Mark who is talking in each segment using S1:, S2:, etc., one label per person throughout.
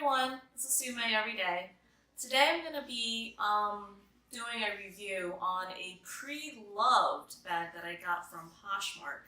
S1: everyone, this is Sue Mae Everyday. Today I'm going to be doing a review on a pre-loved bag that I got from Poshmark.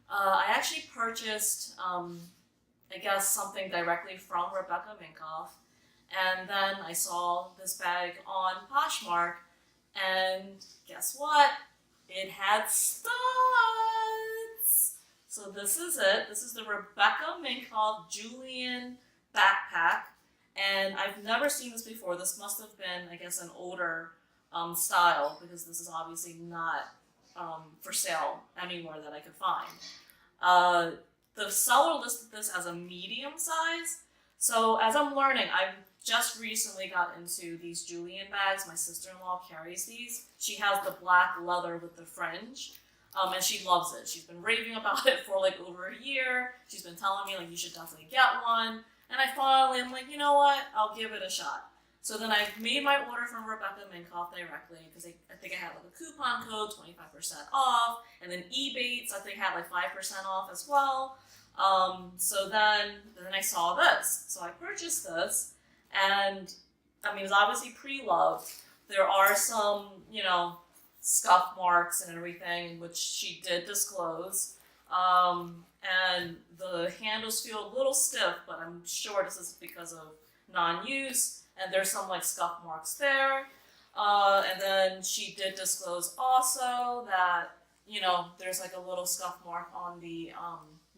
S1: I actually purchased, I guess, something directly from Rebecca Minkoff, and then I saw this bag on Poshmark, and guess what? It had studs! So this is it. This is the Rebecca Minkoff Julian Backpack, and I've never seen this before. This must have been, I guess, an older style, because this is obviously not for sale anywhere that I could find. The seller listed this as a medium size, so as I'm learning, I've just recently got into these Julian bags. My sister-in-law carries these. She has the black leather with the fringe. And she loves it. She's been raving about it for like over a year. She's been telling me like you should definitely get one. And I'm like, you know what? I'll give it a shot. So then I made my order from Rebecca Minkoff directly, because I think I had like a coupon code, 25% off, and then Ebates I think had like 5% off as well. So then I saw this. So I purchased this, and I mean, it's obviously pre-loved. There are some, scuff marks and everything, which she did disclose. And the handles feel a little stiff, but I'm sure this is because of non-use. And there's some like scuff marks there. And then she did disclose also that, there's like a little scuff mark on the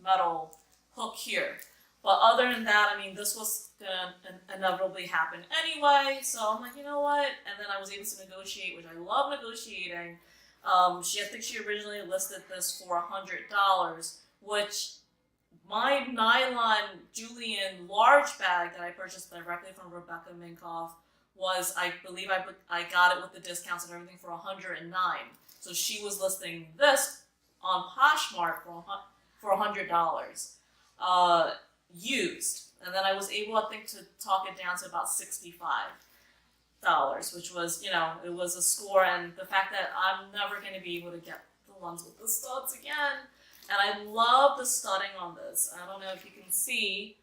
S1: metal hook here. But other than that, I mean, this was gonna inevitably happen anyway. So I'm like, you know what? And then I was able to negotiate, which I love negotiating. I think she originally listed this for $100, which my nylon Julian large bag that I purchased directly from Rebecca Minkoff was, I believe I got it with the discounts and everything for $109. So she was listing this on Poshmark for $100. Used, and then I was able, I think, to talk it down to about $65, which was, it was a score. And the fact that I'm never going to be able to get the ones with the studs again, and I love the studding on this. I don't know if you can see,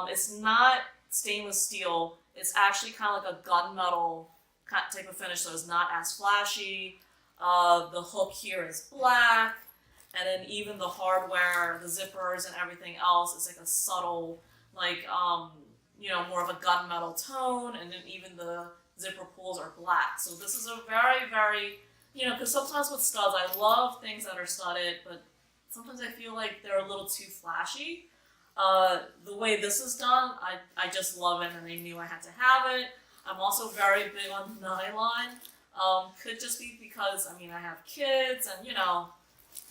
S1: it's not stainless steel. It's actually kind of like a gunmetal type of finish, so it's not as flashy. The hook here is black. And then even the hardware, the zippers and everything else is like a subtle, like, more of a gunmetal tone. And then even the zipper pulls are black. So this is a very, very, because sometimes with studs, I love things that are studded, but sometimes I feel like they're a little too flashy. The way this is done, I just love it, and I knew I had to have it. I'm also very big on nylon. Could just be because, I have kids and,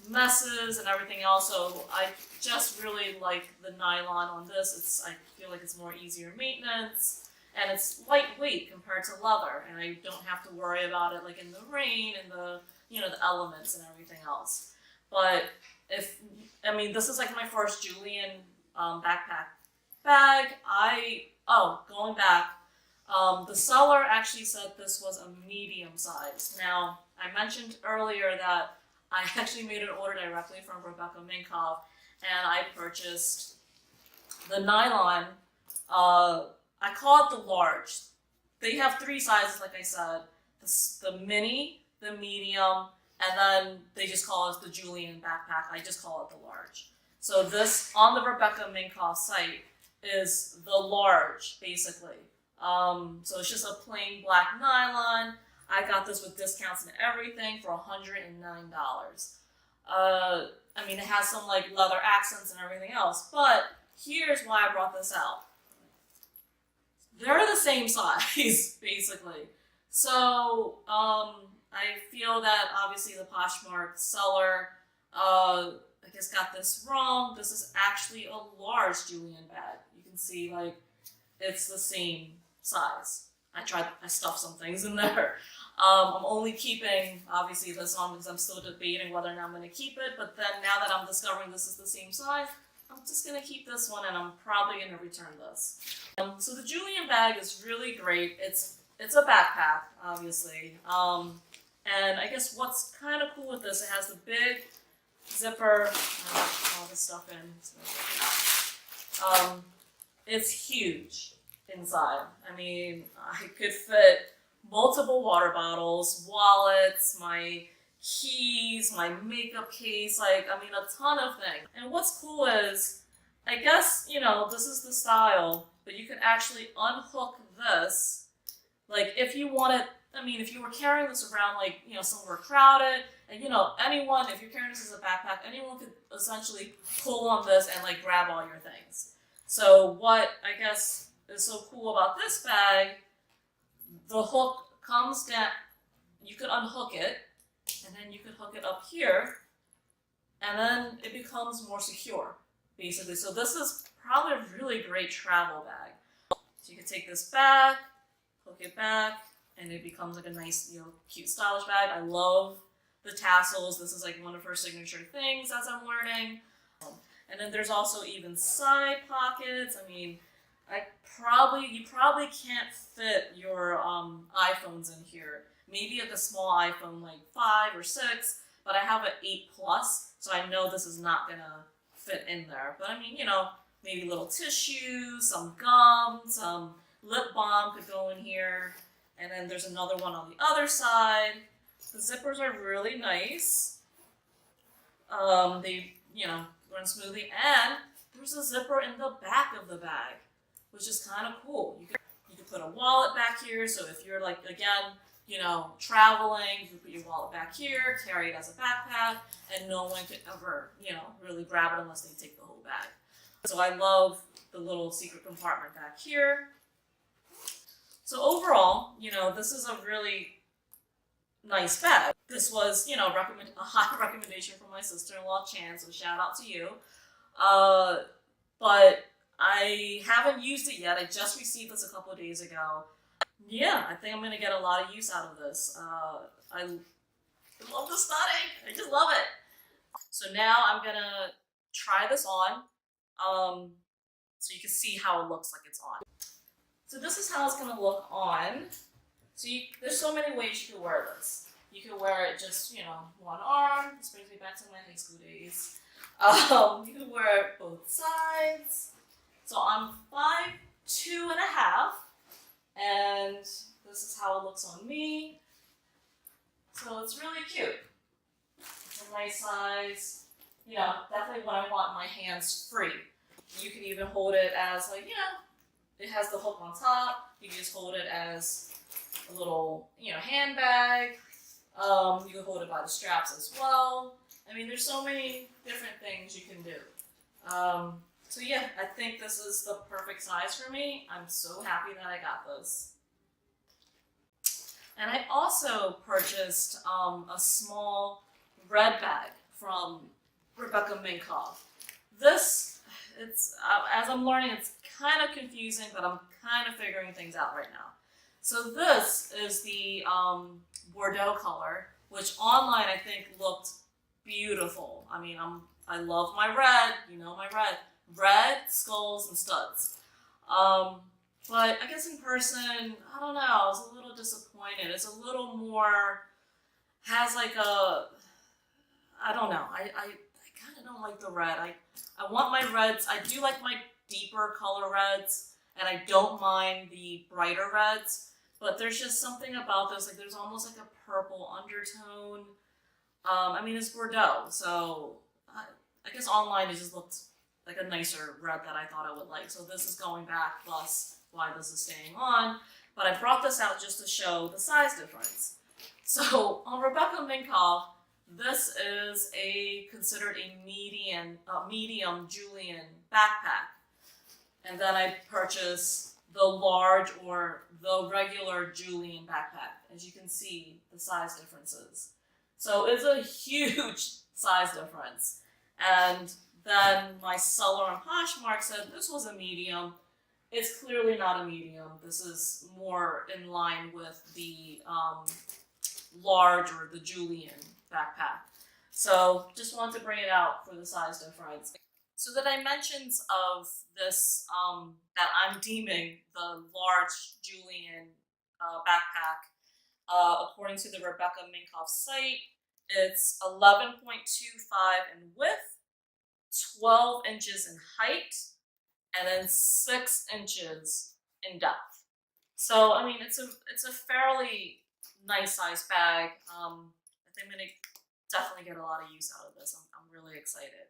S1: messes and everything else, so I just really like the nylon on this. I feel like it's more easier maintenance, and it's lightweight compared to leather, and I don't have to worry about it like in the rain and the the elements and everything else. But this is like my first Julian backpack bag. Going back, the seller actually said this was a medium size. Now, I mentioned earlier that I actually made an order directly from Rebecca Minkoff, and I purchased the nylon. I call it the large. They have 3 sizes, like I said. The mini, the medium, and then they just call it the Julian backpack. I just call it the large. So this, on the Rebecca Minkoff site, is the large, basically. So it's just a plain black nylon. I got this with discounts and everything for $109. It has some like leather accents and everything else, but here's why I brought this out. They're the same size, basically. So, I feel that obviously the Poshmark seller, I guess got this wrong. This is actually a large Julian bag. You can see like, it's the same size. I stuffed some things in there. I'm only keeping, obviously, this on because I'm still debating whether or not I'm going to keep it. But then now that I'm discovering this is the same size, I'm just going to keep this one, and I'm probably going to return this. So the Julian bag is really great. It's a backpack, obviously. And I guess what's kind of cool with this, it has the big zipper. I'll put all this stuff in. It's huge. inside. I mean, I could fit multiple water bottles, wallets, my keys, my makeup case, like, I mean, a ton of things. And what's cool is, I guess, you know, this is the style, but you can actually unhook this. Like, if you wanted, I mean, if you were carrying this around, like, you know, somewhere crowded, and, you know, anyone, if you're carrying this as a backpack, anyone could essentially pull on this and, like, grab all your things. So what, I guess, is so cool about this bag, the hook comes down, you could unhook it, and then you could hook it up here, and then it becomes more secure, basically. So this is probably a really great travel bag. So you could take this back, hook it back, and it becomes like a nice, you know, cute, stylish bag. I love the tassels. This is like one of her signature things as I'm learning. And then there's also even side pockets. I mean, you probably can't fit your iPhones in here. Maybe like a small iPhone, like 5 or 6, but I have an 8 Plus, so I know this is not gonna fit in there. But I mean, you know, maybe little tissues, some gum, some lip balm could go in here. And then there's another one on the other side. The zippers are really nice. They, you know, run smoothly. And there's a zipper in the back of the bag, which is kind of cool. You could put a wallet back here. So if you're like, again, you know, traveling, you can put your wallet back here, carry it as a backpack, and no one could ever, you know, really grab it unless they take the whole bag. So I love the little secret compartment back here. So overall, you know, this is a really nice bag. This was, you know, a high recommendation from my sister-in-law, Chan, so shout out to you. But I haven't used it yet. I just received this a couple of days ago. Yeah, I think I'm going to get a lot of use out of this. I love the studding. I just love it. So now I'm going to try this on so you can see how it looks like it's on. So this is how it's going to look on. So there's so many ways you can wear this. You can wear it just, you know, one arm. This brings me back to my high school days. You can wear it both sides. So I'm 5'2.5", and this is how it looks on me. So it's really cute. It's a nice size. You know, definitely when I want my hands free. You can even hold it as like, you know, it has the hook on top. You can just hold it as a little, you know, handbag. You can hold it by the straps as well. I mean, there's so many different things you can do. So yeah, I think this is the perfect size for me. I'm so happy that I got this. And I also purchased a small red bag from Rebecca Minkoff. This, it's as I'm learning, it's kind of confusing, but I'm kind of figuring things out right now. So this is the Bordeaux color, which online I think looked beautiful. I mean, I love my red, you know, my red skulls and studs. But I guess in person, I don't know, I was a little disappointed. It's a little more, has like a, I don't know, I kind of don't like the red. I want my reds, I do like my deeper color reds, and I don't mind the brighter reds, but there's just something about this, like there's almost like a purple undertone. I mean, it's Bordeaux, so I guess online it just looked like a nicer red that I thought I would like. So this is going back, thus why this is staying on. But I brought this out just to show the size difference. So on Rebecca Minkoff, this is considered a medium Julian backpack. And then I purchased the large or the regular Julian backpack. As you can see, the size differences. So it's a huge size difference. And then my seller on Poshmark said this was a medium. It's clearly not a medium. This is more in line with the large or the Julian backpack. So just wanted to bring it out for the size difference. So the dimensions of this that I'm deeming the large Julian backpack, according to the Rebecca Minkoff site, it's 11.25 in width, 12 inches in height, and then 6 inches in depth. So I mean, it's a fairly nice size bag. I think I'm gonna definitely get a lot of use out of this. I'm really excited.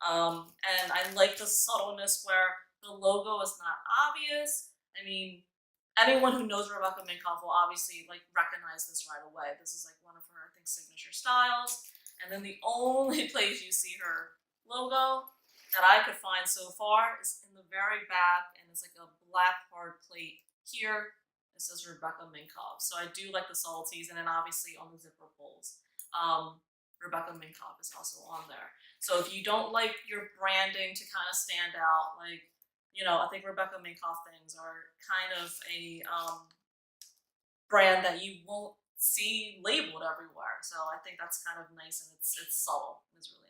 S1: And I like the subtleness where the logo is not obvious. I mean, anyone who knows Rebecca Minkoff will obviously like recognize this right away. This is like one of her, I think, signature styles. And then the only place you see her logo that I could find so far is in the very back, and it's like a black hard plate here. It says Rebecca Minkoff. So I do like the subtleties, and then obviously on the zipper pulls. Rebecca Minkoff is also on there. So if you don't like your branding to kind of stand out, like, you know, I think Rebecca Minkoff things are kind of a brand that you won't see labeled everywhere. So I think that's kind of nice, and it's subtle. It's really